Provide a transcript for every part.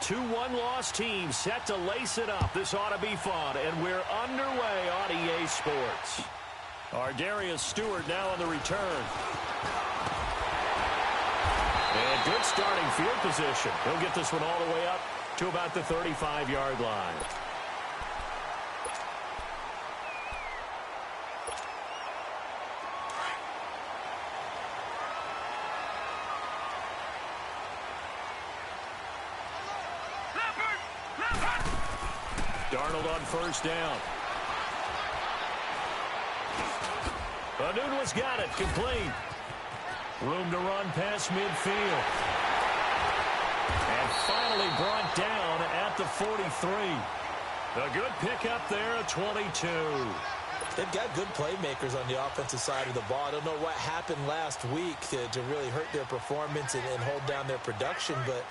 Two one-loss teams set to lace it up. This ought to be fun, and we're underway on EA Sports. Our Darius Stewart now on the return. And good starting field position. He'll get this one all the way up to about the 35-yard line. Darnold on first down. Nunez got it, complete. Room to run past midfield. And finally brought down at the 43. A good pickup there at 22. They've got good playmakers on the offensive side of the ball. I don't know what happened last week to really hurt their performance and hold down their production, but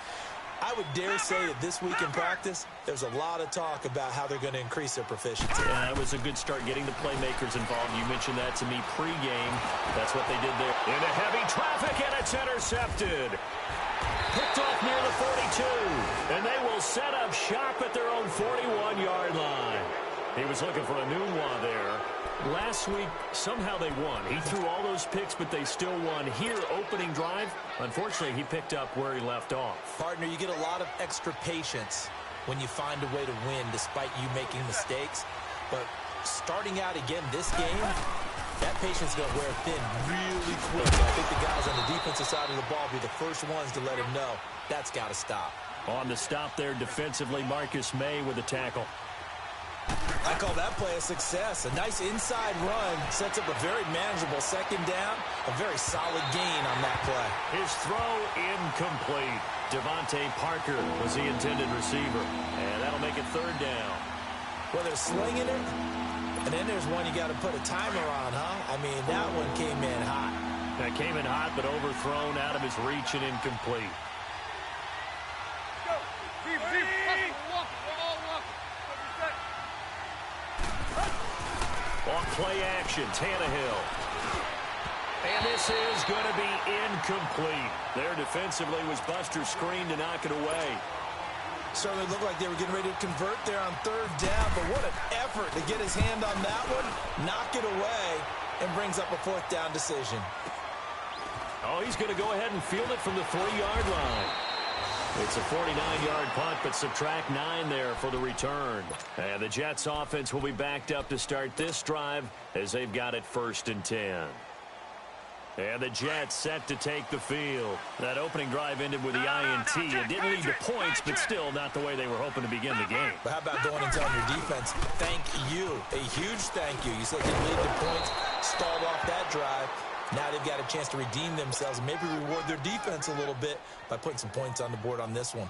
I would dare say that this week in practice, there's a lot of talk about how they're going to increase their proficiency. Yeah, it was a good start getting the playmakers involved. You mentioned that to me pregame. That's what they did there. Into heavy traffic, and it's intercepted. Picked off near the 42, and they will set up shop at their own 41-yard line. He was looking for a new one there. Last week, somehow they won. He threw all those picks, but they still won. Here, opening drive, unfortunately, he picked up where he left off. Partner, you get a lot of extra patience when you find a way to win despite you making mistakes. But starting out again this game, that patience is going to wear thin really quick. I think the guys on the defensive side of the ball will be the first ones to let him know that's got to stop. On the stop there defensively, Marcus May with a tackle. I call that play a success. A nice inside run sets up a very manageable second down. A very solid gain on that play. His throw incomplete. Devontae Parker was the intended receiver. And that'll make it third down. Well, they're slinging it. And then there's one you got to put a timer on, huh? I mean, that one came in hot. That came in hot, but overthrown out of his reach and incomplete. On play action, Tannehill. And this is going to be incomplete. There defensively was Buster screen to knock it away. Certainly looked like they were getting ready to convert there on third down, but what an effort to get his hand on that one, knock it away, and brings up a fourth down decision. Oh, he's going to go ahead and field it from the 3-yard line. It's a 49-yard punt, but subtract 9 there for the return. And the Jets offense will be backed up to start this drive as they've got it 1st and 10. And the Jets set to take the field. That opening drive ended with the INT. It didn't lead to points, but still not the way they were hoping to begin the game. But how about going and telling your defense, thank you, a huge thank you. You said it didn't lead to points, stalled off that drive. Now they've got a chance to redeem themselves and maybe reward their defense a little bit by putting some points on the board on this one.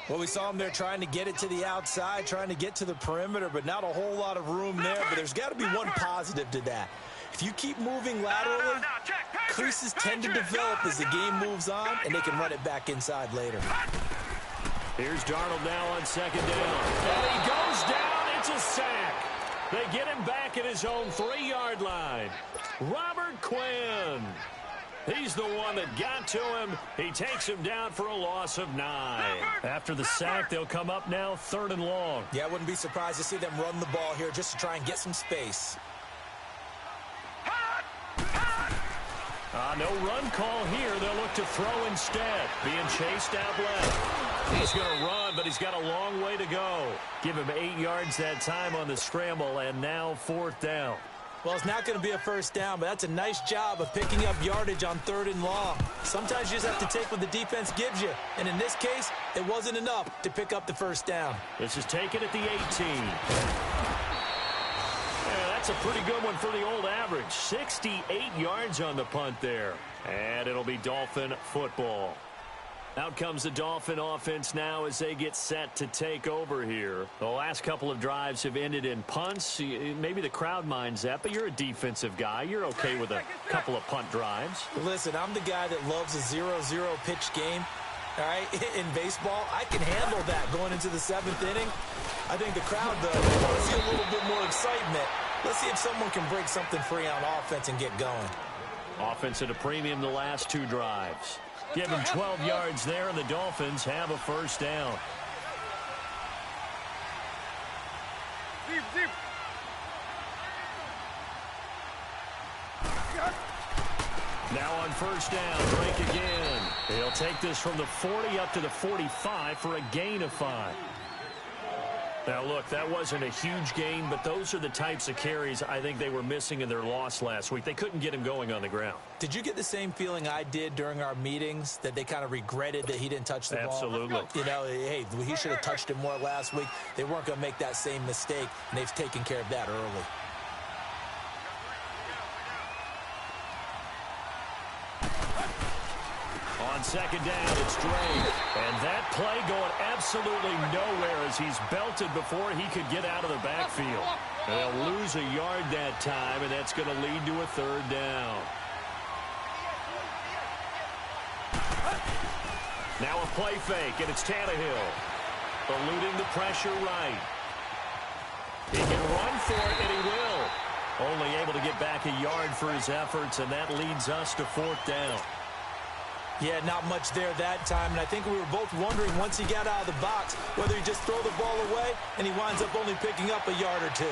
Well, we saw them there trying to get it to the outside, trying to get to the perimeter, but not a whole lot of room there. But there's got to be one positive to that. If you keep moving laterally, creases tend to develop as the game moves on, and they can run it back inside later. Here's Darnold now on second down. And he goes down. It's a sack. They get him back at his own 3-yard line. Robert Quinn. He's the one that got to him. He takes him down for a loss of 9. After the sack, they'll come up now 3rd and long. Yeah, I wouldn't be surprised to see them run the ball here just to try and get some space. No run call here. They'll look to throw instead. Being chased out left. He's going to run, but he's got a long way to go. Give him 8 yards that time on the scramble, and now 4th down. Well, it's not going to be a first down, but that's a nice job of picking up yardage on 3rd and long. Sometimes you just have to take what the defense gives you. And in this case, it wasn't enough to pick up the first down. This is taken at the 18. That's a pretty good one for the old average. 68 yards on the punt there. And it'll be Dolphin football. Out comes the Dolphin offense now as they get set to take over here. The last couple of drives have ended in punts. Maybe the crowd minds that, but you're a defensive guy. You're okay with a couple of punt drives. Listen, I'm the guy that loves a 0-0 pitch game. All right, in baseball, I can handle that going into the 7th inning. I think the crowd, though, want to see a little bit more excitement. Let's see if someone can break something free on offense and get going. Offense at a premium the last 2 drives. Give him 12 yards there, and the Dolphins have a first down. Now on first down, Drake again. He'll take this from the 40 up to the 45 for a gain of 5. Now, look, that wasn't a huge gain, but those are the types of carries I think they were missing in their loss last week. They couldn't get him going on the ground. Did you get the same feeling I did during our meetings, that they kind of regretted that he didn't touch the ball? Absolutely. You know, hey, he should have touched it more last week. They weren't going to make that same mistake, and they've taken care of that early. On second down, it's Drake. And that play going absolutely nowhere as he's belted before he could get out of the backfield. And they'll lose a yard that time, and that's going to lead to a third down. Now a play fake, and it's Tannehill. Eluding the pressure right. He can run for it, and he will. Only able to get back a yard for his efforts, and that leads us to fourth down. Yeah, not much there that time, and I think we were both wondering once he got out of the box whether he just throw the ball away, and he winds up only picking up a yard or two.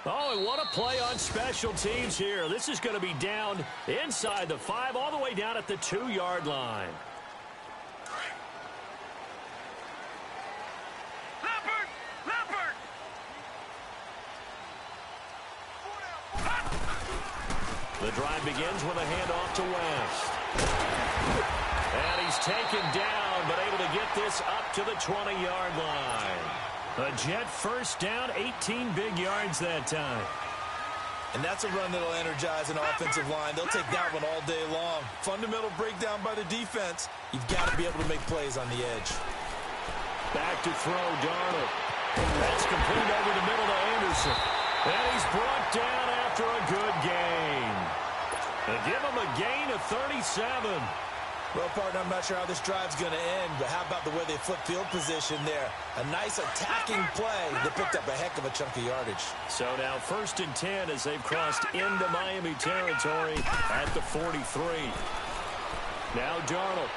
Oh, and what a play on special teams here. This is going to be down inside the 5, all the way down at the 2-yard line. The drive begins with a handoff to West. And he's taken down, but able to get this up to the 20-yard line. A Jet first down, 18 big yards that time. And that's a run that'll energize an offensive line. They'll take that one all day long. Fundamental breakdown by the defense. You've got to be able to make plays on the edge. Back to throw, Darnold. That's complete over the middle to Anderson. And he's brought down after a good gain. They give him a gain of 37. Well, partner, I'm not sure how this drive's going to end, but how about the way they flip field position there? A nice attacking play that picked up a heck of a chunk of yardage. So now 1st and 10 as they've crossed into Miami territory at the 43. Now Darnold.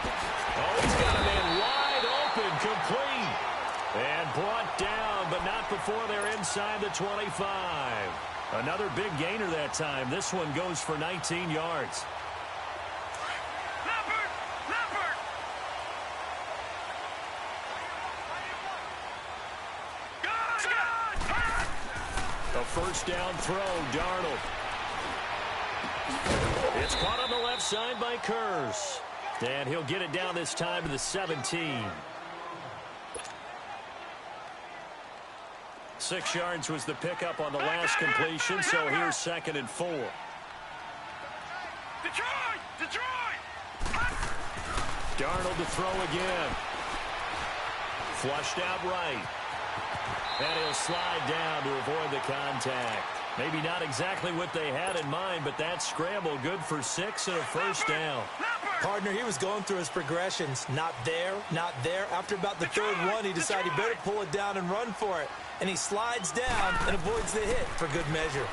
Oh, he's got a man wide open, complete. And brought down, but not before they're inside the 25. Another big gainer that time. This one goes for 19 yards. A first down throw, Darnold. It's caught on the left side by Kurz. And he'll get it down this time to the 17. 6 yards was the pickup on the last completion, so here's 2nd and 4. Darnold to throw again. Flushed out right. And he'll slide down to avoid the contact. Maybe not exactly what they had in mind, but that scramble good for 6 and a first down. Partner, he was going through his progressions. Not there, not there. After about the 3rd one, he decided he better pull it down and run for it. And he slides down and avoids the hit for good measure.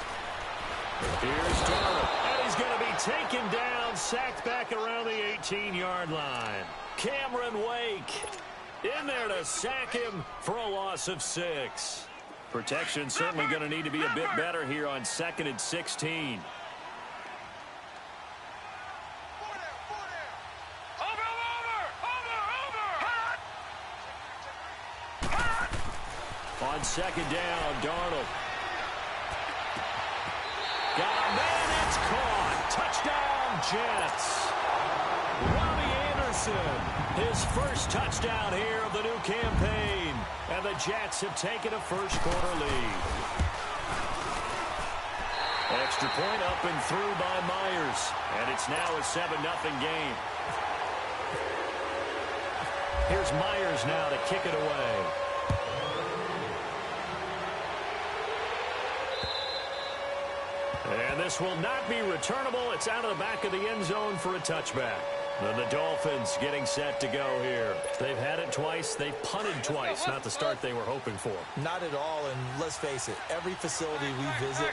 Here's Darnold. And he's going to be taken down, sacked back around the 18-yard line. Cameron Wake in there to sack him for a loss of 6. Protection certainly going to need to be a bit better here on 2nd and 16. On 2nd down, Darnold. Got a man, it's caught. Touchdown, Jets. Robbie Anderson, his first touchdown here of the new campaign. And the Jets have taken a first-quarter lead. Extra point up and through by Myers. And it's now a 7-0 game. Here's Myers now to kick it away. And this will not be returnable. It's out of the back of the end zone for a touchback. And the Dolphins getting set to go here. They've had it twice. They've punted twice. Not the start they were hoping for. Not at all, and let's face it, every facility we visit,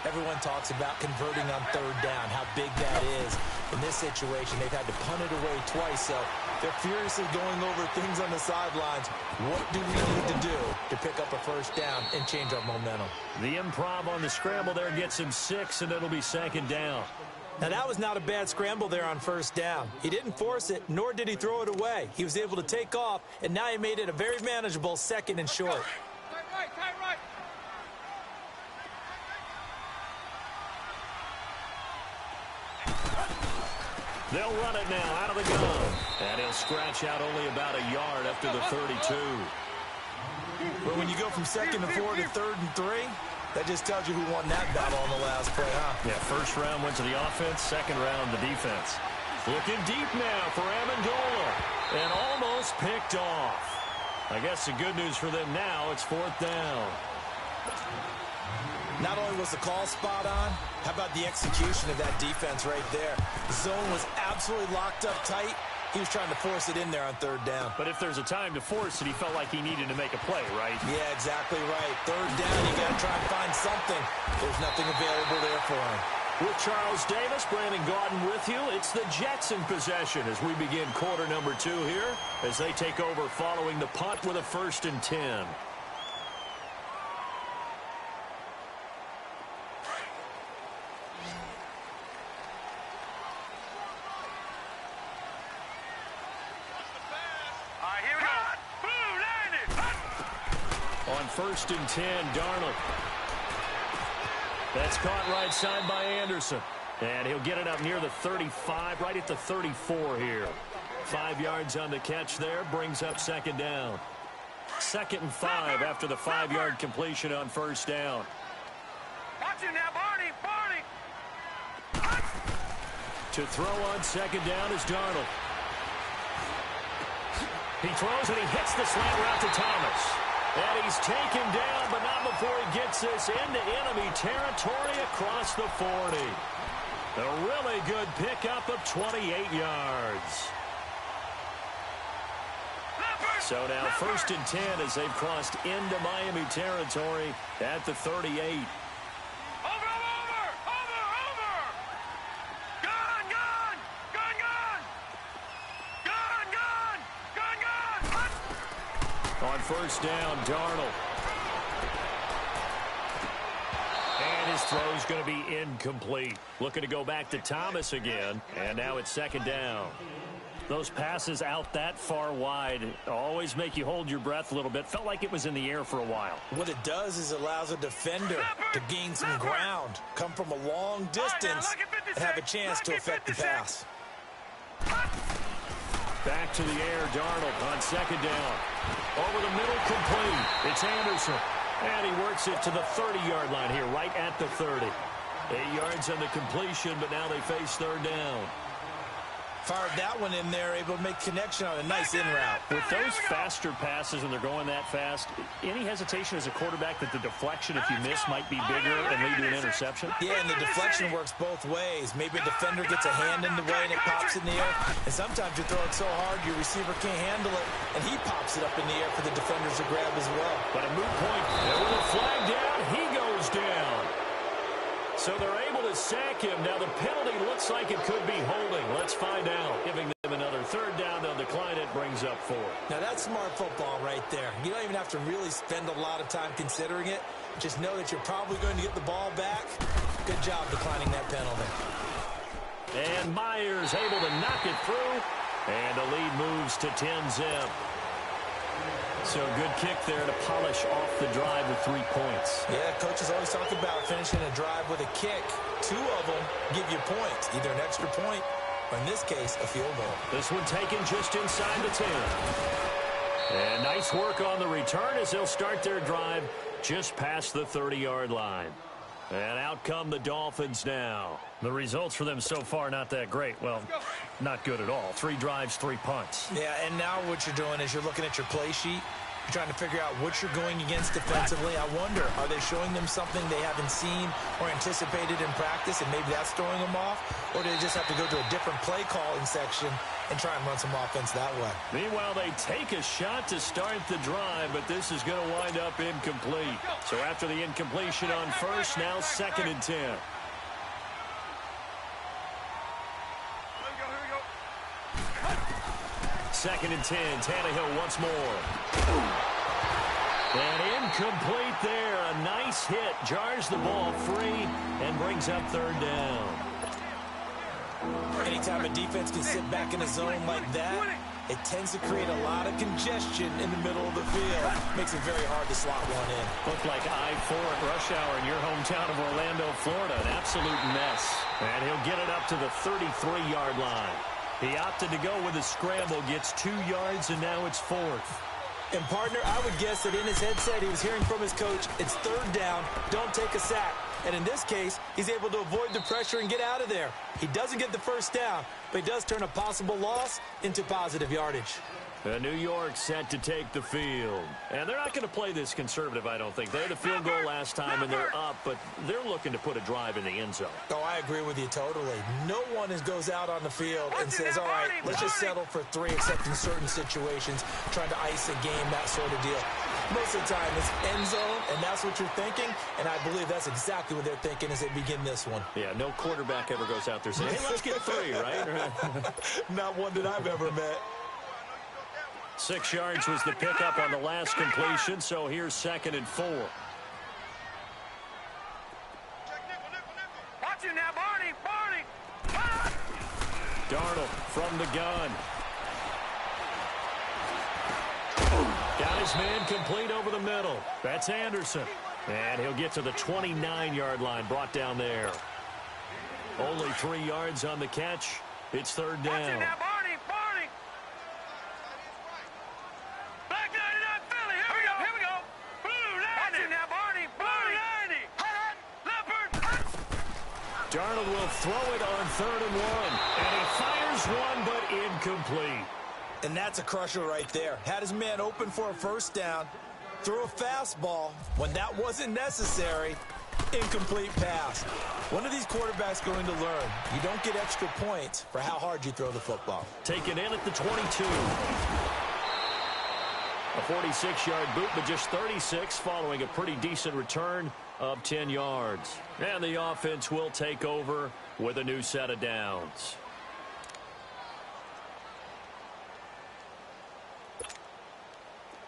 Everyone talks about converting on third down, how big that is. In this situation, they've had to punt it away twice, so they're furiously going over things on the sidelines. What do we need to do to pick up a first down and change our momentum? The improv on the scramble there gets him 6, and it'll be second down. Now, that was not a bad scramble there on first down. He didn't force it, nor did he throw it away. He was able to take off, and now he made it a very manageable 2nd and short. Right. They'll run it now out of the gun. And he'll scratch out only about a yard after the 32. But when you go from 2nd and 4 to 3rd and 3, that just tells you who won that battle on the last play, huh? Yeah, first round went to the offense, second round the defense. Looking deep now for Amendola. And almost picked off. I guess the good news for them now, it's 4th down. Not only was the call spot on, how about the execution of that defense right there? The zone was absolutely locked up tight. He was trying to force it in there on 3rd down. But if there's a time to force it, he felt like he needed to make a play, right? Yeah, exactly right. 3rd down, you got to try and find something. There's nothing available there for him. With Charles Davis, Brandon Gaudin with you. It's the Jets in possession as we begin quarter number 2 here as they take over following the punt with a 1st and 10. On 1st and 10, Darnold. That's caught right side by Anderson. And he'll get it up near the 35, right at the 34 here. 5 yards on the catch there, brings up 2nd down. 2nd and 5 after the 5-yard completion on 1st down. Watch him now, Barney. To throw on 2nd down is Darnold. He throws and he hits the slant route to Thomas. And he's taken down, but not before he gets this into enemy territory across the 40. A really good pickup of 28 yards. So now 1st and 10 as they've crossed into Miami territory at the 38. On 1st down, Darnold. And his throw's going to be incomplete. Looking to go back to Thomas again. And now it's 2nd down. Those passes out that far wide always make you hold your breath a little bit. Felt like it was in the air for a while. What it does is it allows a defender to gain some ground, come from a long distance, and have a chance to affect the pass. Back to the air, Darnold on 2nd down. Over the middle, complete. It's Anderson. And he works it to the 30-yard line here, right at the 30. 8 yards on the completion, but now they face 3rd down. Fired that one in there, able to make connection on a nice in route. With those faster passes when they're going that fast, any hesitation as a quarterback that the deflection, if you miss, might be bigger and lead to an interception? Yeah, and the deflection works both ways. Maybe a defender gets a hand in the way and it pops in the air. And sometimes you throw it so hard your receiver can't handle it, and he pops it up in the air for the defenders to grab as well. But a moot point. And with a flag down, he goes down. So they're able to sack him. Now the penalty looks like it could be holding. Let's find out. Giving them another 3rd down. They'll decline it. Brings up 4. Now that's smart football right there. You don't even have to really spend a lot of time considering it. Just know that you're probably going to get the ball back. Good job declining that penalty. And Myers able to knock it through. And the lead moves to 10-zip. So good kick there to polish off the drive with 3 points. Yeah, coaches always talk about finishing a drive with a kick. 2 of them give you points, either an extra point or, in this case, a field goal. This one taken just inside the 10. And nice work on the return as they'll start their drive just past the 30-yard line. And out come the Dolphins now. The results for them so far not that great. Well, not good at all. 3 drives, 3 punts. Yeah, and now what you're doing is you're looking at your play sheet. You're trying to figure out what you're going against defensively. I wonder, are they showing them something they haven't seen or anticipated in practice, and maybe that's throwing them off? Or do they just have to go to a different play calling section and try and run some offense that way? Meanwhile, they take a shot to start the drive, but this is going to wind up incomplete. So after the incompletion on first, now 2nd and 10. Here we go. 2nd and 10. Tannehill once more. And incomplete there. A nice hit. Jars the ball free and brings up 3rd down. Anytime a defense can sit back in a zone like that, it tends to create a lot of congestion in the middle of the field. Makes it very hard to slot one in. Looked like I-4 at rush hour in your hometown of Orlando, Florida. An absolute mess. And he'll get it up to the 33-yard line. He opted to go with a scramble, gets 2 yards, and now it's 4th. And, partner, I would guess that in his headset he was hearing from his coach, it's 3rd down, don't take a sack. And in this case, he's able to avoid the pressure and get out of there. He doesn't get the 1st down, but he does turn a possible loss into positive yardage. New York set to take the field. And they're not going to play this conservative, I don't think. They had a field goal last time, and they're up, but they're looking to put a drive in the end zone. Oh, I agree with you totally. No one goes out on the field and says, all right, let's just settle for 3, except in certain situations, trying to ice a game, that sort of deal. Most of the time, it's end zone, and that's what you're thinking, and I believe that's exactly what they're thinking as they begin this one. Yeah, no quarterback ever goes out there saying, hey, let's get 3, right? Not one that I've ever met. 6 yards was the pickup on the last completion, so here's 2nd and 4. Watch it now, Barney! Darnold from the gun. Got his man complete over the middle. That's Anderson. And he'll get to the 29-yard line, brought down there. Only 3 yards on the catch. It's 3rd down. Watch it now, Barney! Black 99 Philly, here we go! Blue 90! Watch it now, Barney! Blue 90! Leopard! Darnold will throw it on 3rd and 1. And he fires one, but incomplete. And that's a crusher right there. Had his man open for a 1st down, threw a fastball when that wasn't necessary. Incomplete pass. One of these quarterbacks going to learn, you don't get extra points for how hard you throw the football. Taken in at the 22. A 46-yard boot, but just 36 following a pretty decent return of 10 yards. And the offense will take over with a new set of downs.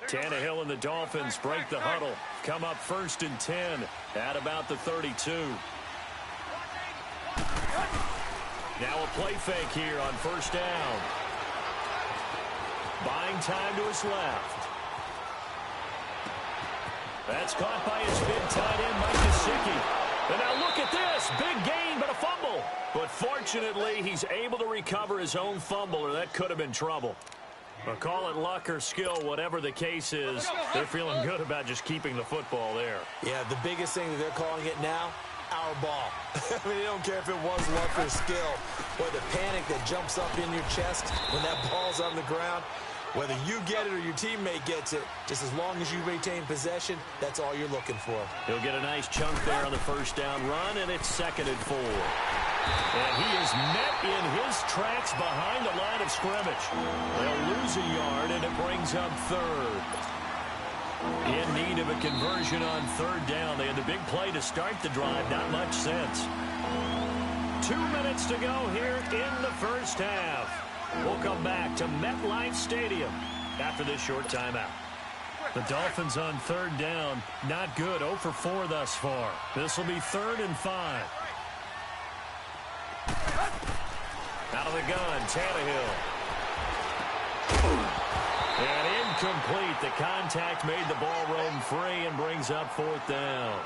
Tannehill and the Dolphins break the huddle. Come up 1st and 10 at about the 32. Now a play fake here on 1st down. Buying time to his left. That's caught by his big tight end, Mike Gesicki. And now look at this. Big gain, but a fumble. But fortunately, he's able to recover his own fumble, or that could have been trouble. But call it luck or skill, whatever the case is, they're feeling good about just keeping the football there. Yeah, the biggest thing that they're calling it now, our ball. I mean, they don't care if it was luck or skill, or the panic that jumps up in your chest when that ball's on the ground. Whether you get it or your teammate gets it, just as long as you retain possession, that's all you're looking for. He'll get a nice chunk there on the 1st down run, and it's 2nd and 4. And he is met in his tracks behind the line of scrimmage. They'll lose a yard, and it brings up 3rd. In need of a conversion on 3rd down. They had the big play to start the drive. Not much sense. 2 minutes to go here in the 1st half. We'll come back to MetLife Stadium after this short timeout. The Dolphins on 3rd down. Not good. 0 for 4 thus far. This will be 3rd and 5. Out of the gun, Tannehill. And incomplete. The contact made the ball roam free and brings up 4th down.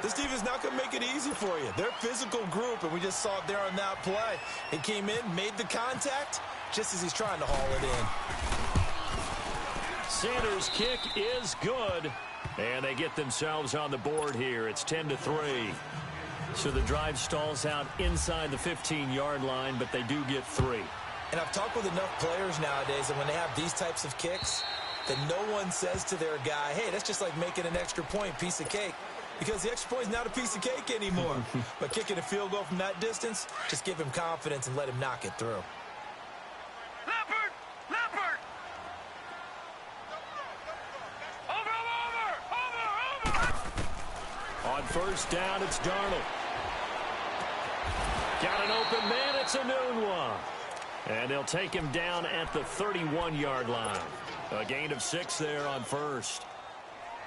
This team is not going to make it easy for you. They're a physical group, and we just saw it there on that play. He came in, made the contact, just as he's trying to haul it in. Sanders' kick is good, and they get themselves on the board here. It's 10-3. So the drive stalls out inside the 15-yard line, but they do get 3. And I've talked with enough players nowadays, and when they have these types of kicks, that no one says to their guy, hey, that's just like making an extra point, piece of cake. Because the extra point is not a piece of cake anymore. But kicking a field goal from that distance, just give him confidence and let him knock it through. Leopard! Leopard! Over! On first down, it's Darnold. Got an open man. It's a noon one. And they'll take him down at the 31-yard line. A gain of 6 there on first.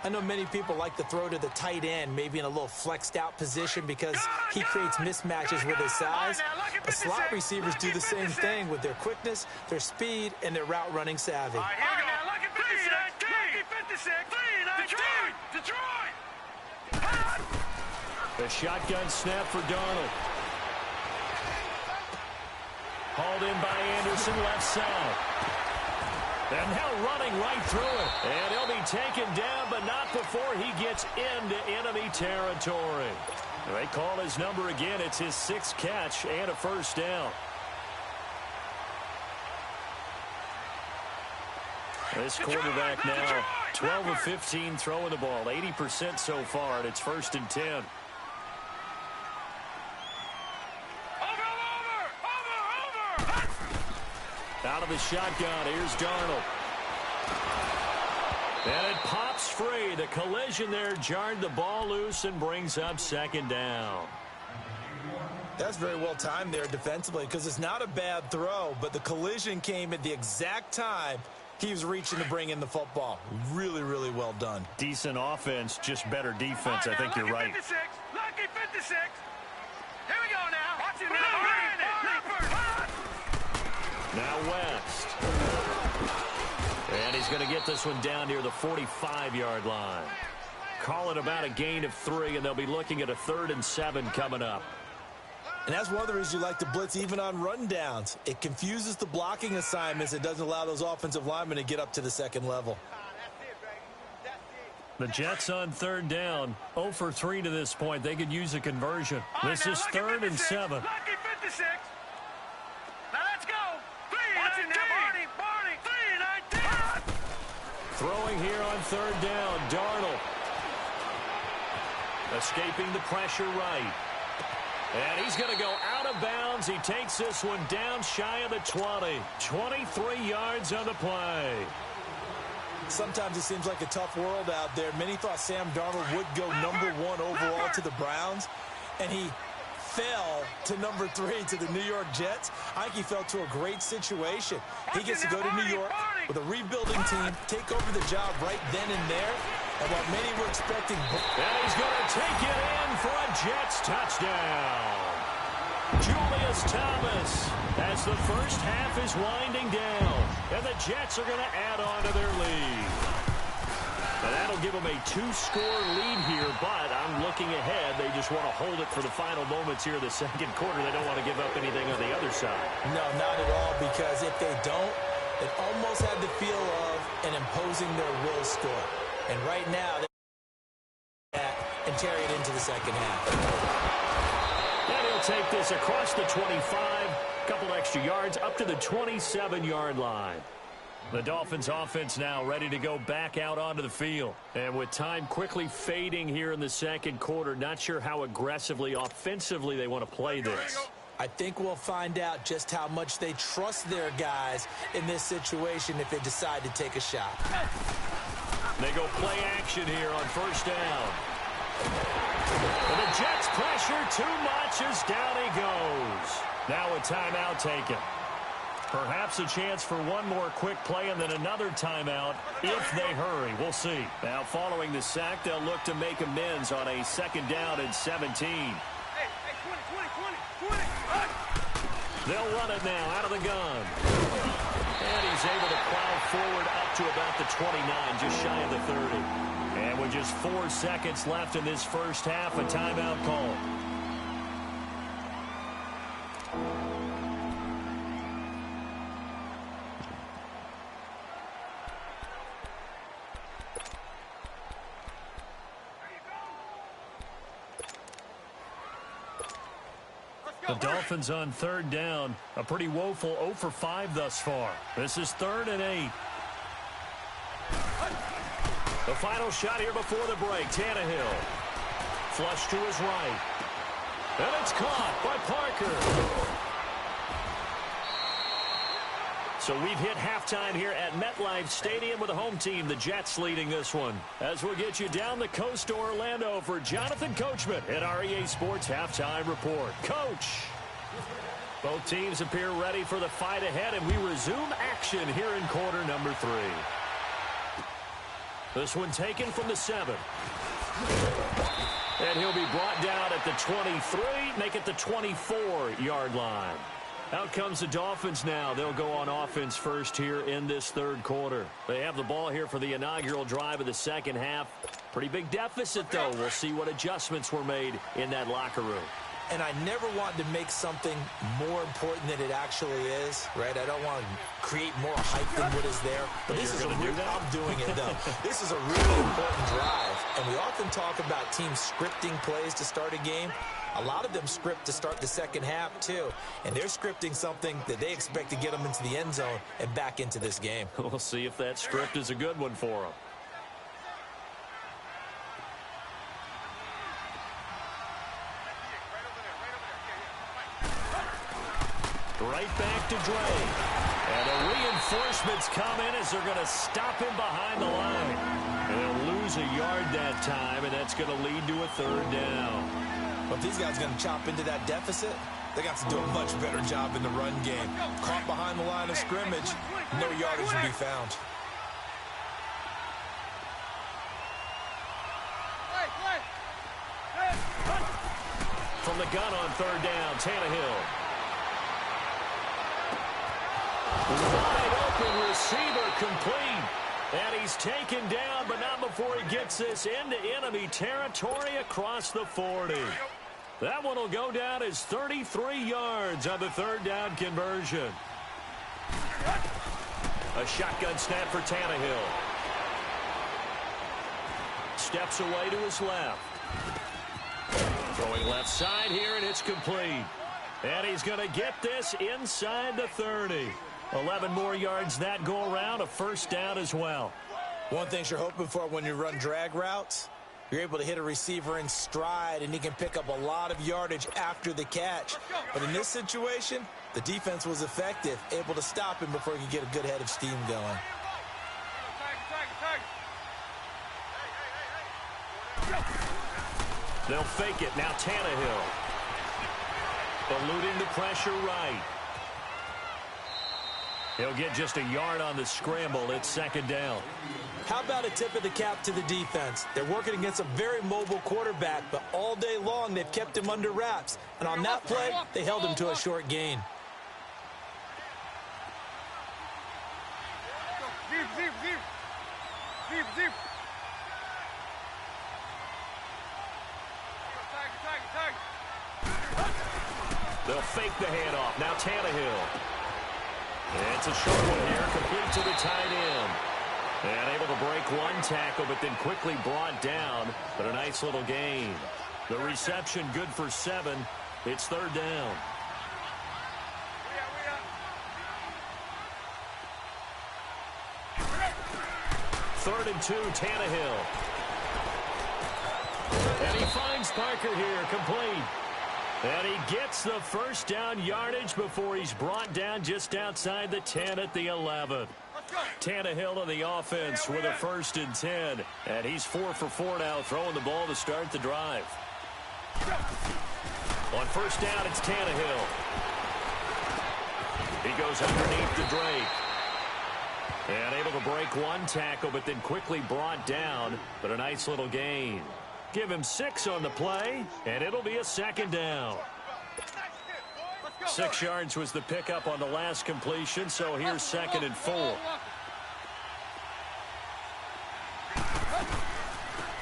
I know many people like to throw to the tight end, maybe in a little flexed out position because he creates mismatches with his size. But slot receivers do the same thing with their quickness, their speed, and their route running savvy. All right, here we go. Lucky 56. Detroit! The shotgun snap for Darnold. Hauled in by Anderson, left side. And now running right through it. And he'll be taken down, but not before he gets into enemy territory. They call his number again. It's his 6th catch and a first down. This quarterback now 12 of 15 throwing the ball, 80% so far, and it's 1st and 10. Out of the shotgun, here's Darnold. And it pops free. The collision there jarred the ball loose and brings up 2nd down. That's very well timed there defensively because it's not a bad throw, but the collision came at the exact time he was reaching to bring in the football. Really, really well done. Decent offense, just better defense. I think you're right. Lucky 56. Here we go now. Watch it now. Now West. And he's going to get this one down near the 45-yard line. Call it about a gain of 3, and they'll be looking at a 3rd and 7 coming up. And that's one of the reasons you like to blitz even on rundowns. It confuses the blocking assignments. It doesn't allow those offensive linemen to get up to the 2nd level. The Jets on 3rd down. 0 for 3 to this point. They could use a conversion. This is 3rd and 7. Lucky 56. Now let's go. 3-19. Barney. 3-19. Throwing here on 3rd down. Darnold. Escaping the pressure right. And he's going to go out of bounds. He takes this one down shy of the 20. 23 yards on the play. Sometimes it seems like a tough world out there. Many thought Sam Darnold would go number 1 overall to the Browns, and he fell to number 3 to the New York Jets. I think he fell to a great situation. He gets to go to New York with a rebuilding team, take over the job right then and there. And while many were expecting... And he's going to take it in for a Jets touchdown. Julius Thomas as the first half is winding down. And the Jets are going to add on to their lead. And that'll give them a 2-score lead here, but I'm looking ahead. They just want to hold it for the final moments here in the 2nd quarter. They don't want to give up anything on the other side. No, not at all, because if they don't, it almost had the feel of an imposing their will score. And right now, they and carry it into the 2nd half. And he'll take this across the 25, couple extra yards, up to the 27-yard line. The Dolphins offense now ready to go back out onto the field. And with time quickly fading here in the 2nd quarter, not sure how aggressively, offensively they want to play this. I think we'll find out just how much they trust their guys in this situation if they decide to take a shot. They go play action here on 1st down. And the Jets pressure too much as down he goes. Now a timeout taken. Perhaps a chance for one more quick play and then another timeout if they hurry. We'll see. Now following the sack, they'll look to make amends on a 2nd down and 17. They'll run it now out of the gun. And he's able to plow forward up to about the 29, just shy of the 30. And with just 4 seconds left in this first half, a timeout call. The Dolphins on 3rd down. A pretty woeful 0 for 5 thus far. This is 3rd and 8. The final shot here before the break. Tannehill. Flush to his right. And it's caught by Parker. So we've hit halftime here at MetLife Stadium with the home team, the Jets, leading this one. As we'll get you down the coast to Orlando for Jonathan Coachman at REA Sports Halftime Report. Coach! Both teams appear ready for the fight ahead, and we resume action here in quarter number 3. This one taken from the 7. And he'll be brought down at the 23, make it the 24-yard line. Out comes the Dolphins now. They'll go on offense first here in this third quarter. They have the ball here for the inaugural drive of the second half. Pretty big deficit, though. We'll see what adjustments were made in that locker room. And I never wanted to make something more important than it actually is, right? I don't want to create more hype than what is there. But this is I'm doing it, though. This is a really important drive. And we often talk about teams scripting plays to start a game. A lot of them script to start the second half, too. And they're scripting something that they expect to get them into the end zone and back into this game. We'll see if that script is a good one for them. Right back to Dre. And the reinforcements come in as they're going to stop him behind the line. And they'll lose a yard that time, and that's going to lead to a third down. But if these guys are going to chop into that deficit, they got to do a much better job in the run game. Caught behind the line of scrimmage, no yardage will be found. From the gun on third down, Tannehill. Wide open receiver, complete. And he's taken down, but not before he gets this into enemy territory across the 40. That one will go down as 33 yards on the third down conversion. A shotgun snap for Tannehill. Steps away to his left. Throwing left side here, and it's complete. And he's going to get this inside the 30. 11 more yards that go around, a first down as well. One thing you're hoping for when you run drag routes, you're able to hit a receiver in stride, and he can pick up a lot of yardage after the catch. But in this situation, the defense was effective, able to stop him before he could get a good head of steam going. They'll fake it. Now Tannehill. Eluding the pressure right. He'll get just a yard on the scramble. It's second down. How about a tip of the cap to the defense? They're working against a very mobile quarterback, but all day long they've kept him under wraps. And on that play, they held him to a short gain. They'll fake the handoff. Now Tannehill. It's a short one here, complete to the tight end. And able to break one tackle, but then quickly brought down. But a nice little gain. The reception good for 7. It's third down. Third and 2, Tannehill. And he finds Parker here, complete. And he gets the first down yardage before he's brought down just outside the 10 at the 11. Tannehill on the offense with a 1st and 10. And he's 4 for 4 now, throwing the ball to start the drive. On first down, it's Tannehill. He goes underneath to Drake. And able to break one tackle, but then quickly brought down. But a nice little gain. Give him 6 on the play, and it'll be a second down. 6 yards was the pickup on the last completion, so here's 2nd and 4.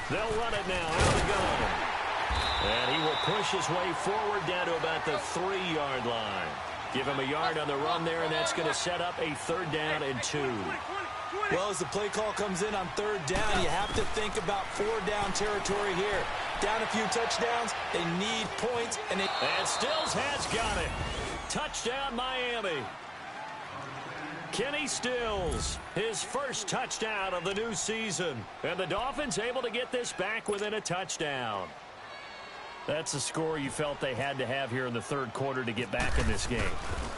They'll run it now out of the gun. And he will push his way forward down to about the 3-yard line. Give him a yard on the run there, and that's going to set up a 3rd down and 2. Well, as the play call comes in on 3rd down, you have to think about 4-down territory here. Down a few touchdowns, they need points. And Stills has got it. Touchdown, Miami. Kenny Stills, his first touchdown of the new season. And the Dolphins able to get this back within a touchdown. That's a score you felt they had to have here in the third quarter to get back in this game.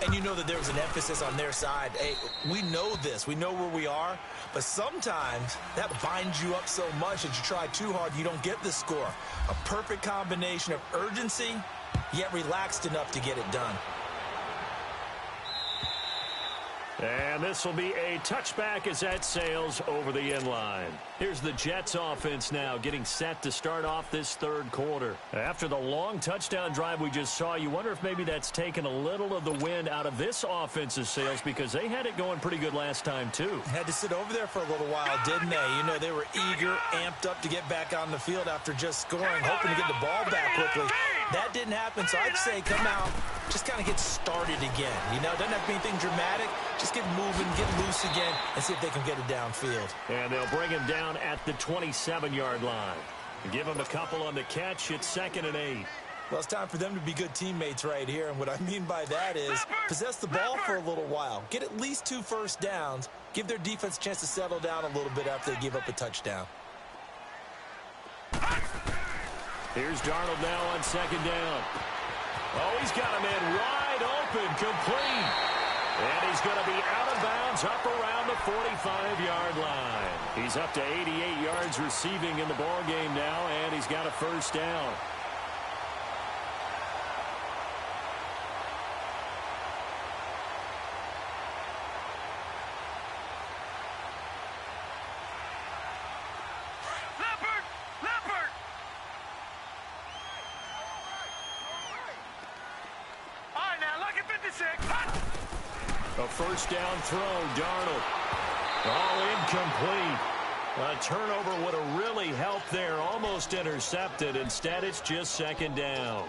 And you know that there was an emphasis on their side. Hey, we know this. We know where we are. But sometimes that binds you up so much that you try too hard, you don't get the score. A perfect combination of urgency, yet relaxed enough to get it done. And this will be a touchback as that sails over the end line. Here's the Jets offense now getting set to start off this third quarter. After the long touchdown drive we just saw, you wonder if maybe that's taken a little of the wind out of this offense's sails because they had it going pretty good last time too. Had to sit over there for a little while, didn't they? You know, they were eager, amped up to get back on the field after just scoring, hoping to get the ball back quickly. That didn't happen, so I'd say come out, just kind of get started again. You know, doesn't have to be anything dramatic. Just get moving, get loose again, and see if they can get it downfield. And they'll bring him down at the 27-yard line. Give him a couple on the catch. It's 2nd and 8. Well, it's time for them to be good teammates right here, and what I mean by that is possess the ball for a little while. Get at least 2 first downs. Give their defense a chance to settle down a little bit after they give up a touchdown. Here's Darnold now on 2nd down. Oh, he's got a man wide open, complete. And he's going to be out of bounds up around the 45-yard line. He's up to 88 yards receiving in the ball game now, and he's got a first down. A first down throw, Darnold. Oh, incomplete. A turnover would have really helped there. Almost intercepted. Instead, it's just 2nd down.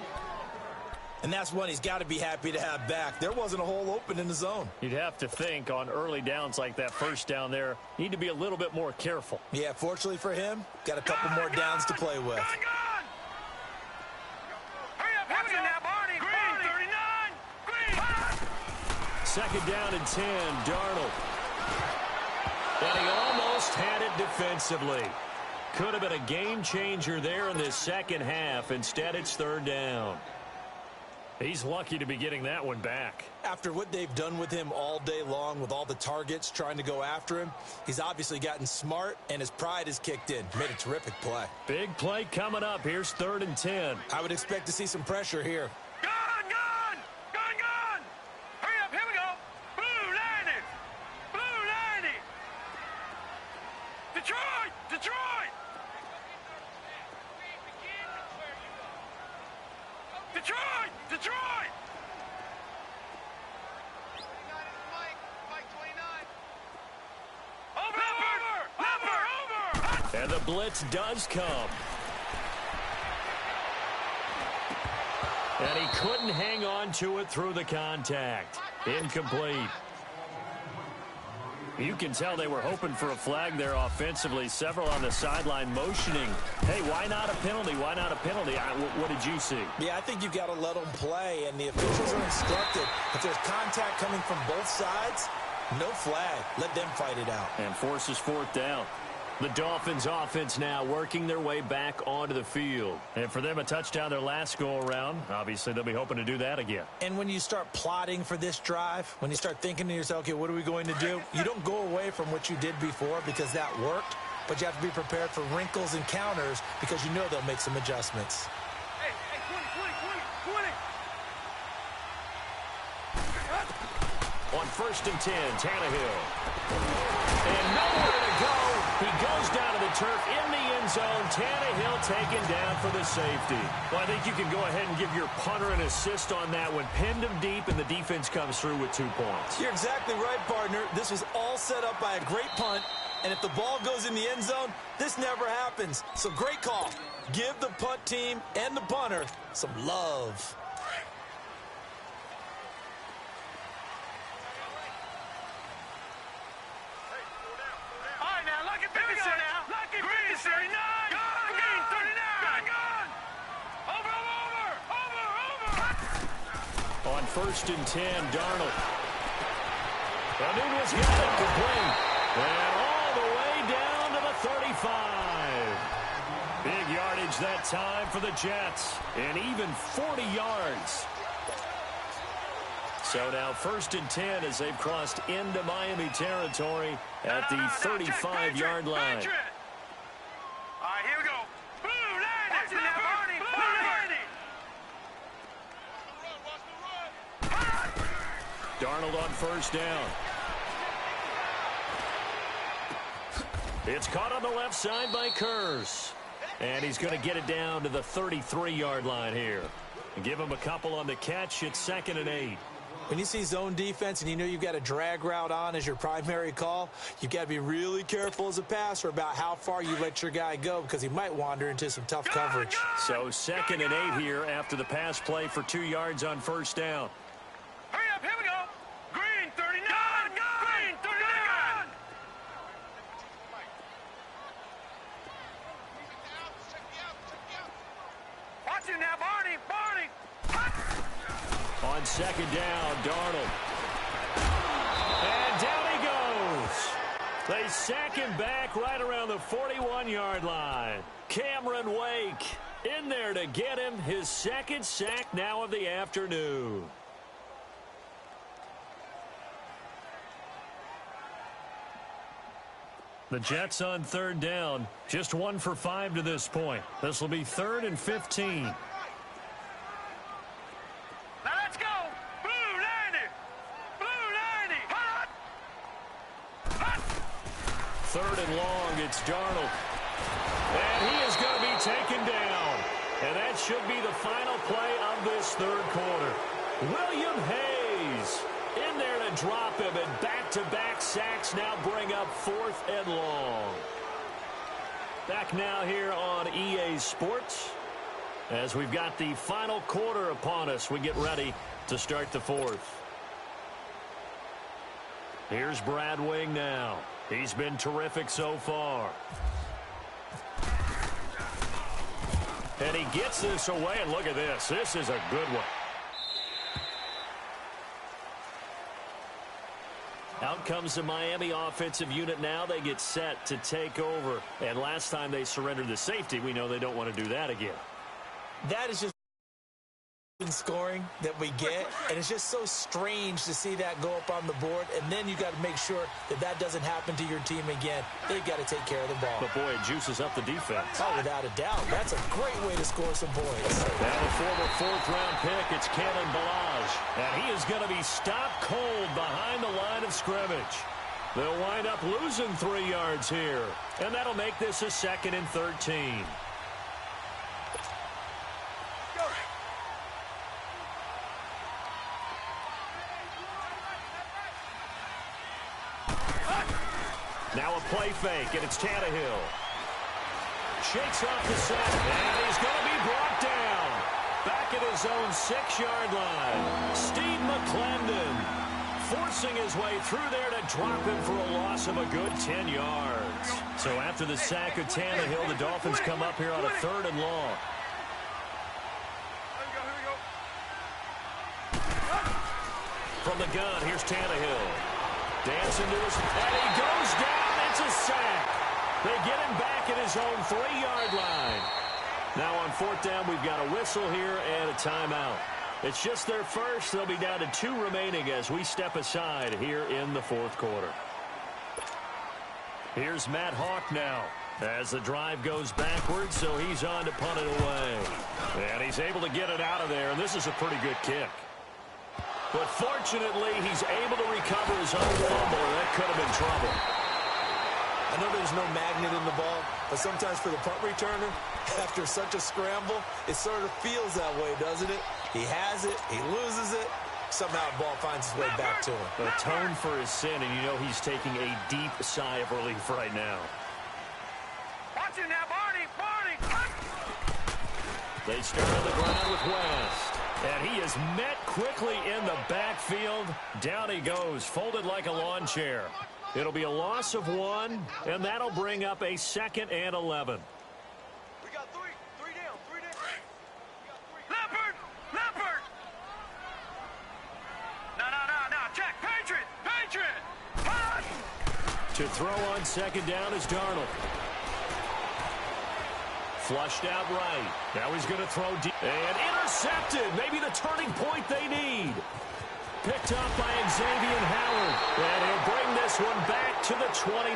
And that's one he's got to be happy to have back. There wasn't a hole open in the zone. You'd have to think on early downs like that first down there, need to be a little bit more careful. Yeah, fortunately for him, got a couple more downs to play with. Second down and 10, Darnold. And he almost had it defensively. Could have been a game changer there in this second half. Instead, it's 3rd down. He's lucky to be getting that one back. After what they've done with him all day long with all the targets trying to go after him, he's obviously gotten smart and his pride has kicked in. Made a terrific play. Big play coming up. Here's 3rd and 10. I would expect to see some pressure here. And the blitz does come. And he couldn't hang on to it through the contact. Incomplete. You can tell they were hoping for a flag there offensively. Several on the sideline motioning. Hey, why not a penalty? Why not a penalty? What did you see? Yeah, I think you've got to let them play, and the officials are instructed. If there's contact coming from both sides, no flag. Let them fight it out. And forces 4th down. The Dolphins offense now working their way back onto the field. And for them, a touchdown their last go-around. Obviously, they'll be hoping to do that again. And when you start plotting for this drive, when you start thinking to yourself, okay, what are we going to do? You don't go away from what you did before because that worked, but you have to be prepared for wrinkles and counters because you know they'll make some adjustments. Hey, 20. On 1st and 10, Tannehill. And nowhere to go. He goes down to the turf in the end zone. Tannehill taken down for the safety. Well, I think you can go ahead and give your punter an assist on that one. Pinned him deep, and the defense comes through with 2 points. You're exactly right, partner. This was all set up by a great punt, and if the ball goes in the end zone, this never happens. So great call. Give the punt team and the punter some love. On 1st and 10, Darnold. Nunez got it complete. And all the way down to the 35. Big yardage that time for the Jets. And even 40 yards. So now 1st and 10 as they've crossed into Miami territory at the 35-yard line. All right, here we go. Blue 90. Watch it now, Barney. Blue 90. Darnold on 1st down. It's caught on the left side by Kurz. And he's going to get it down to the 33-yard line here. And give him a couple on the catch. It's 2nd and 8. When you see zone defense and you know you've got a drag route on as your primary call, you've got to be really careful as a passer about how far you let your guy go because he might wander into some tough coverage. So 2nd and 8 here after the pass play for 2 yards on 1st down. Hurry up, here we go. Green 39. Green 39. Watch it now, Barney. Barney. On 2nd down, Darnold. And down he goes. They sack him back right around the 41-yard line. Cameron Wake in there to get him his 2nd sack now of the afternoon. The Jets on 3rd down. Just 1 for 5 to this point. This will be 3rd and 15. Now let's go. Blue 90. Blue 90. Hot. Hot. 3rd and long, it's Darnold. And he is going to be taken down. And that should be the final play of this 3rd quarter. William Hayes in there to drop him, and back-to-back sacks now bring up 4th and long. Back now here on EA Sports as we've got the final quarter upon us. We get ready to start the 4th. Here's Brad Wing now. He's been terrific so far. And he gets this away, and look at this. This is a good one. Out comes the Miami offensive unit now. They get set to take over. And last time they surrendered the safety, we know they don't want to do that again. That is just scoring that we get, and it's just so strange to see that go up on the board, and then you got to make sure that that doesn't happen to your team again. They've got to take care of the ball. But boy, it juices up the defense. Oh, without a doubt. That's a great way to score some points. Now the former 4th-round pick, it's Kalen Balazs, and he is going to be stopped cold behind the line of scrimmage. They'll wind up losing 3 yards here, and that'll make this a 2nd and 13. Now a play fake, and it's Tannehill. Shakes off the sack, and he's going to be brought down. Back at his own 6-yard line. Steve McClendon forcing his way through there to drop him for a loss of a good 10 yards. So after the sack of Tannehill, the Dolphins come up here on a 3rd and long. From the gun, here's Tannehill. Dancing to his, and he goes down. It's a sack. They get him back at his own 3-yard line. Now on 4th down, we've got a whistle here and a timeout. It's just their first. They'll be down to 2 remaining as we step aside here in the 4th quarter. Here's Matt Hawk now as the drive goes backwards, so he's on to punt it away. And he's able to get it out of there, and this is a pretty good kick. But fortunately, he's able to recover his own fumble. That could have been trouble. I know there's no magnet in the ball, but sometimes for the punt returner, after such a scramble, it sort of feels that way, doesn't it? He has it, he loses it, somehow the ball finds its way back to him. Atone for his sin, and you know he's taking a deep sigh of relief right now. Watch it now, Barney. Barney. They start on the ground with West. And he is met quickly in the backfield. Down he goes, folded like a lawn chair. It'll be a loss of 1, and that'll bring up a 2nd and 11. We got 3. 3 down. 3 down. Leopard. Leopard. No. Check. Patriot. Patriot. To throw on second down is Darnold. Flushed out right. Now he's going to throw deep. And intercepted. Maybe the turning point they need. Picked up by Xavier Howard. And he'll bring this one back to the 29.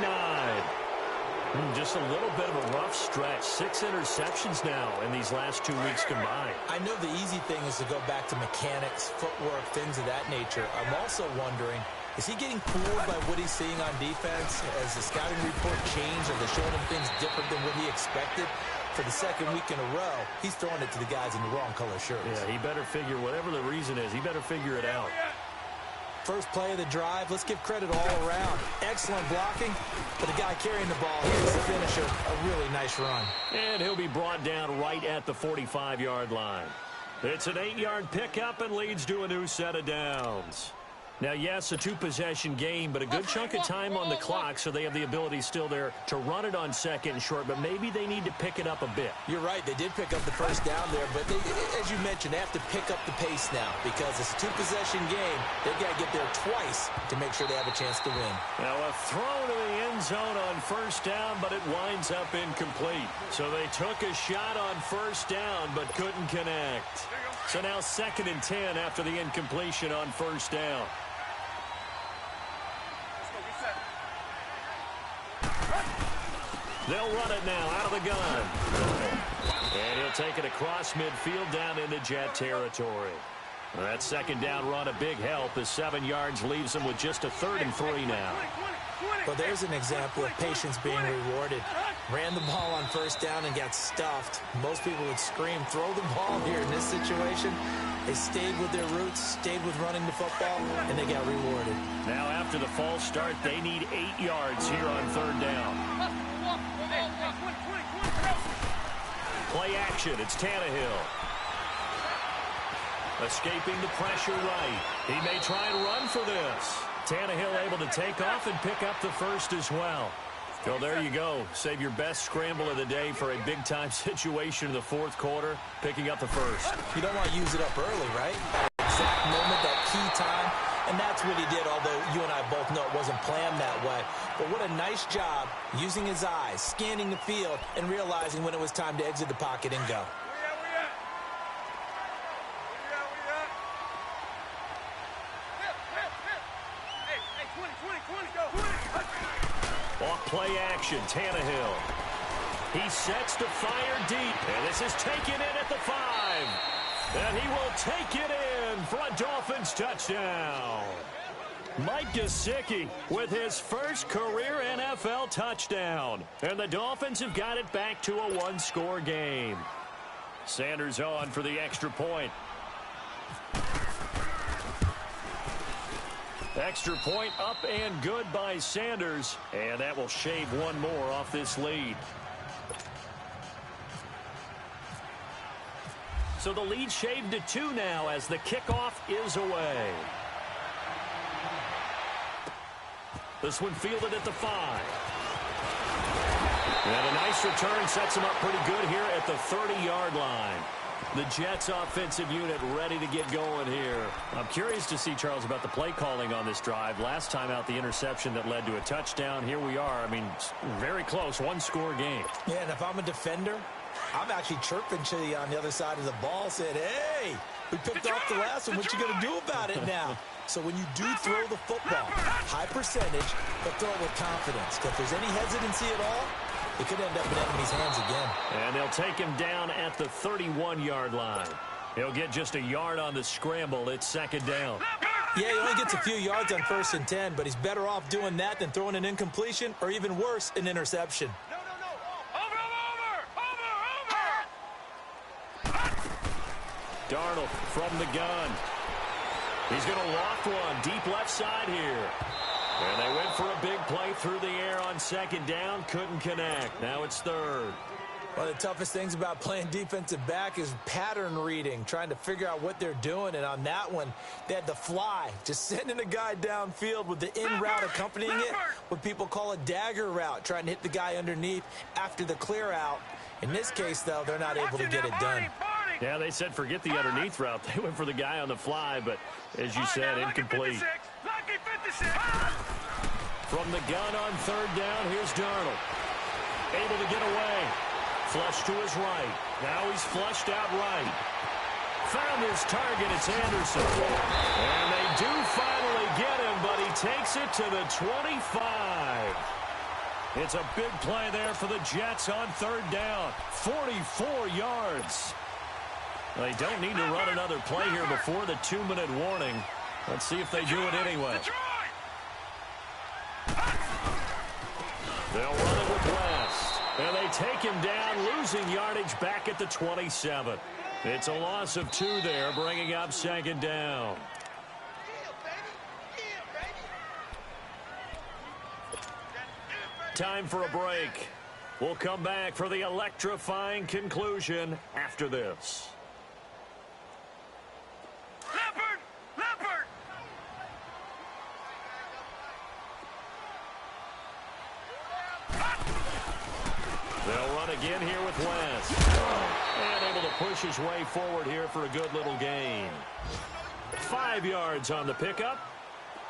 Just a little bit of a rough stretch. 6 interceptions now in these last 2 weeks combined. I know the easy thing is to go back to mechanics, footwork, things of that nature. I'm also wondering, is he getting fooled by what he's seeing on defense? Has the scouting report changed? Are they showing him things different than what he expected? For the second week in a row, he's throwing it to the guys in the wrong color shirts. Yeah, he better figure, whatever the reason is, he better figure it out. First play of the drive, let's give credit all around. Excellent blocking, but the guy carrying the ball, here's the finisher, a really nice run. And he'll be brought down right at the 45-yard line. It's an 8-yard pickup and leads to a new set of downs. Now, yes, a 2-possession game, but a good chunk of time on the clock, so they have the ability still there to run it on second and short, but maybe they need to pick it up a bit. You're right. They did pick up the first down there, but they, as you mentioned, they have to pick up the pace now because it's a 2-possession game. They've got to get there twice to make sure they have a chance to win. Now, a throw to the end zone on first down, but it winds up incomplete. So they took a shot on first down, but couldn't connect. So now 2nd and 10 after the incompletion on first down. They'll run it now out of the gun. And he'll take it across midfield down into Jet territory. That second down run a big help as 7 yards leaves them with just a 3rd and 3 now. Well, there's an example of patience being rewarded. Ran the ball on first down and got stuffed. Most people would scream, throw the ball here in this situation. They stayed with their roots, stayed with running the football, and they got rewarded. Now after the false start, they need 8 yards here on 3rd down. Play action, it's Tannehill. Escaping the pressure right. He may try and run for this. Tannehill able to take off and pick up the first as well. Well, there you go. Save your best scramble of the day for a big-time situation in the 4th quarter, picking up the first. You don't want to use it up early, right? That exact moment, that key time. And that's what he did, although you and I both know it wasn't planned that way. But what a nice job using his eyes, scanning the field, and realizing when it was time to exit the pocket and go. Off play action, Tannehill. He sets to fire deep, and this is taken in at the 5. And he will take it in for a Dolphins touchdown. Mike Gesicki with his first career NFL touchdown. And the Dolphins have got it back to a 1-score game. Sanders on for the extra point. Extra point up and good by Sanders. And that will shave 1 more off this lead. So the lead shaved to 2 now as the kickoff is away. This one fielded at the 5. And a nice return sets him up pretty good here at the 30-yard line. The Jets offensive unit ready to get going here. I'm curious to see, Charles, about the play calling on this drive. Last time out, the interception that led to a touchdown. Here we are. I mean, very close, 1-score game. Yeah, and if I'm a defender, I'm actually chirping to you on the other side of the ball, saying, hey, we picked off the last one. What you going to do about it now? So when you do throw the football, high percentage, but throw it with confidence. Because if there's any hesitancy at all, it could end up in enemy's hands again. And they'll take him down at the 31-yard line. He'll get just a yard on the scramble. It's 2nd down. Yeah, he only gets a few yards on 1st and 10, but he's better off doing that than throwing an incompletion or even worse, an interception. Darnold from the gun. He's going to loft one deep left side here. And they went for a big play through the air on 2nd down. Couldn't connect. Now it's 3rd. One of the toughest things about playing defensive back is pattern reading, trying to figure out what they're doing. And on that one, they had the fly, just sending a guy downfield with the in route accompanying it, what people call a dagger route, trying to hit the guy underneath after the clear out. In this case, though, they're not able to get it done. Yeah, they said forget the underneath route. They went for the guy on the fly, but as you said, incomplete. From the gun on third down, here's Darnold. Able to get away. Flush to his right. Now he's flushed out right. Found his target. It's Anderson. And they do finally get him, but he takes it to the 25. It's a big play there for the Jets on third down. 44 yards. They don't need to run another play here before the 2-minute warning. Let's see if they do it anyway. They'll run it with West. And they take him down, losing yardage back at the 27. It's a loss of 2 there, bringing up second down. Time for a break. We'll come back for the electrifying conclusion after this. Leopard! Leopard! They'll run again here with West. And able to push his way forward here for a good little gain. 5 yards on the pickup.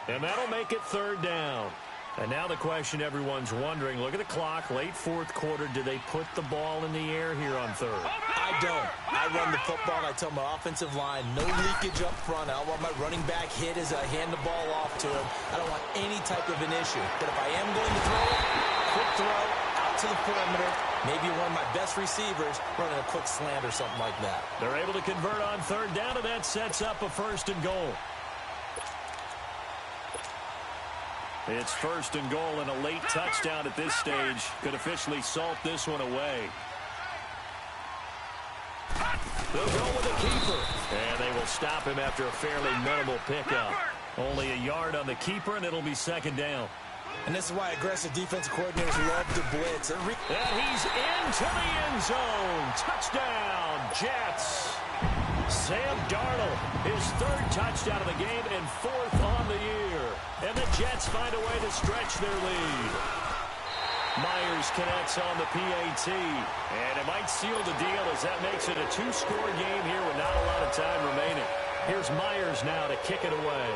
And that'll make it third down. And now the question everyone's wondering, look at the clock, late fourth quarter, do they put the ball in the air here on third? I don't. I run the football, and I tell my offensive line, no leakage up front. I don't want my running back hit as I hand the ball off to him. I don't want any type of an issue. But if I am going to throw it, quick throw, out to the perimeter, maybe one of my best receivers running a quick slant or something like that. They're able to convert on third down, and that sets up a first and goal. It's first and goal, and a late touchdown at this stage could officially salt this one away. They'll go with a keeper, and they will stop him after a fairly minimal pickup. Only a yard on the keeper, and it'll be second down. And this is why aggressive defensive coordinators love to blitz. And he's into the end zone. Touchdown, Jets. Sam Darnold, his third touchdown of the game and fourth on the year. And the Jets find a way to stretch their lead. Myers connects on the PAT. And it might seal the deal as that makes it a 2-score game here with not a lot of time remaining. Here's Myers now to kick it away.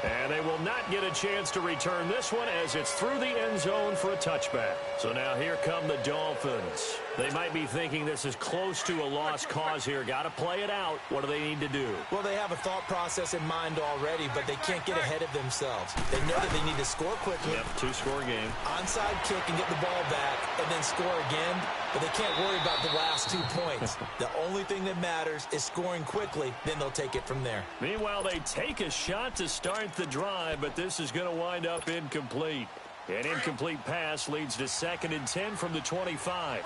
And they will not get a chance to return this one as it's through the end zone for a touchback. So now here come the Dolphins. They might be thinking this is close to a lost cause here. Got to play it out. What do they need to do? Well, they have a thought process in mind already, but they can't get ahead of themselves. They know that they need to score quickly. Yep, 2-score game. Onside kick and get the ball back and then score again. But they can't worry about the last 2 points. The only thing that matters is scoring quickly. Then they'll take it from there. Meanwhile, they take a shot to start the drive, but this is going to wind up incomplete. An incomplete pass leads to 2nd and 10 from the 25.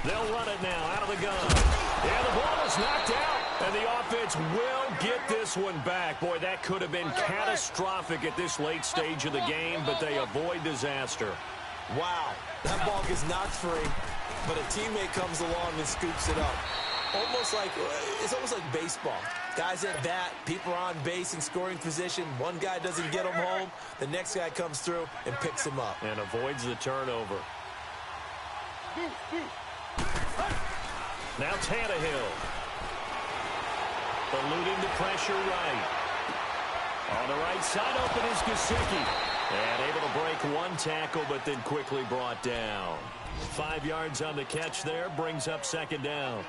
They'll run it now out of the gun. And the ball is knocked out. And the offense will get this one back. Boy, that could have been catastrophic at this late stage of the game, but they avoid disaster. Wow, that ball gets knocked free, but a teammate comes along and scoops it up. It's almost like baseball. Guys at bat, people are on base in scoring position. One guy doesn't get him home. The next guy comes through and picks him up. And avoids the turnover. Now Tannehill. Eluding the pressure right. On the right side, open is Gesicki. And able to break one tackle, but then quickly brought down. 5 yards on the catch there, brings up second down.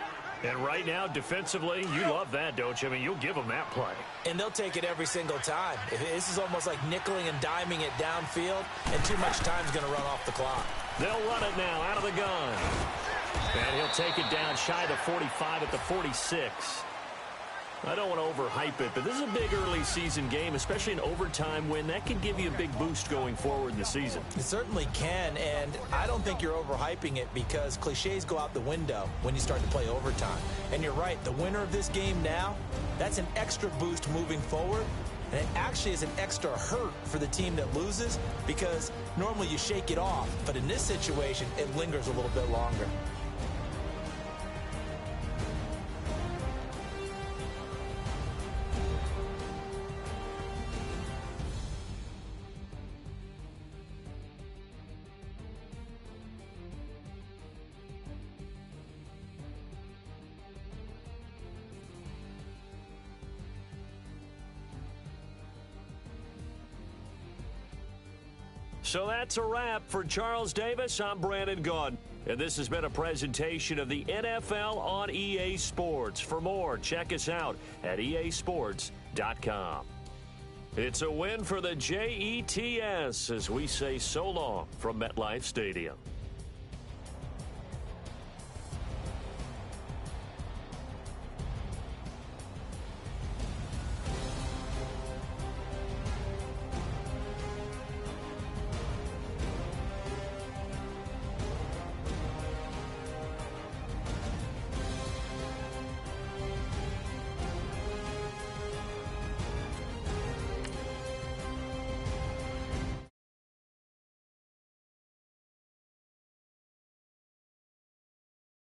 And right now, defensively, you love that, don't you? I mean, you'll give them that play. And they'll take it every single time. This is almost like nickeling and diming it downfield, and too much time's going to run off the clock. They'll run it now out of the gun. And he'll take it down shy of the 45 at the 46. I don't want to overhype it, but this is a big early season game, especially an overtime win. That can give you a big boost going forward in the season. It certainly can, and I don't think you're overhyping it because cliches go out the window when you start to play overtime. And you're right, the winner of this game now, that's an extra boost moving forward, and it actually is an extra hurt for the team that loses because normally you shake it off, but in this situation, it lingers a little bit longer. So that's a wrap. For Charles Davis, I'm Brandon Gaudin. And this has been a presentation of the NFL on EA Sports. For more, check us out at easports.com. It's a win for the Jets as we say so long from MetLife Stadium.